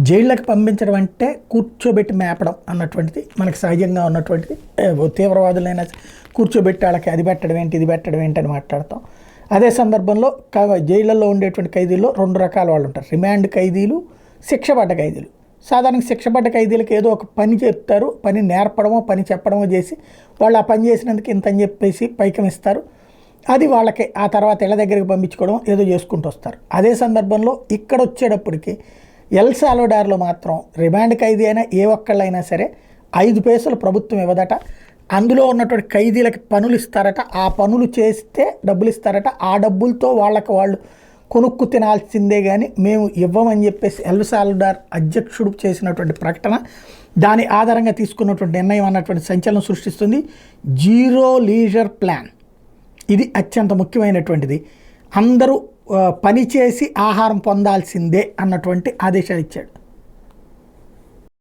జైళ్ళకి పంపించడం అంటే కూర్చోబెట్టి మేపడం అన్నటువంటిది మనకి సహజంగా ఉన్నటువంటిది. తీవ్రవాదులైనా కూర్చోబెట్టి వాళ్ళకి అది పెట్టడం ఏంటి ఇది పెట్టడం ఏంటి అని మాట్లాడతాం. అదే సందర్భంలో జైళ్ళల్లో ఉండేటువంటి ఖైదీల్లో 2 రకాల వాళ్ళు ఉంటారు. రిమాండ్ ఖైదీలు, శిక్షపడ్డ ఖైదీలు. సాధారణంగా శిక్షపడ్డ ఖైదీలకు ఏదో ఒక పని చెప్తారు, పని నేర్పడమో పని చెప్పడమో చేసి వాళ్ళు ఆ పని చేసినందుకు ఇంత అని చెప్పేసి పైకం ఇస్తారు. అది వాళ్ళకి ఆ తర్వాత ఇళ్ళ దగ్గరికి పంపించుకోవడం ఏదో చేసుకుంటూ వస్తారు. అదే సందర్భంలో ఇక్కడ వచ్చేటప్పటికి ఎల్ సాల్వడార్లో మాత్రం రిమాండ్ ఖైదీ అయినా ఏ ఒక్కళ్ళైనా సరే 5 పైసలు ప్రభుత్వం ఇవ్వదట. అందులో ఉన్నటువంటి ఖైదీలకి పనులు ఇస్తారట. ఆ పనులు చేస్తే డబ్బులు ఇస్తారట. ఆ డబ్బులతో వాళ్ళు కొనుక్కు తినాల్సిందే కానీ మేము ఇవ్వమని చెప్పేసి ఎల్ సాల్వడార్ అధ్యక్షుడు చేసినటువంటి ప్రకటన, దాని ఆధారంగా తీసుకున్నటువంటి నిర్ణయం అన్నటువంటి సంచలనం సృష్టిస్తుంది. జీరో లీజర్ ప్లాన్ ఇది అత్యంత ముఖ్యమైనటువంటిది. అందరూ పని చేసి ఆహారం పొందాల్సిందే అన్నటువంటి ఆదేశాలు ఇచ్చాడు.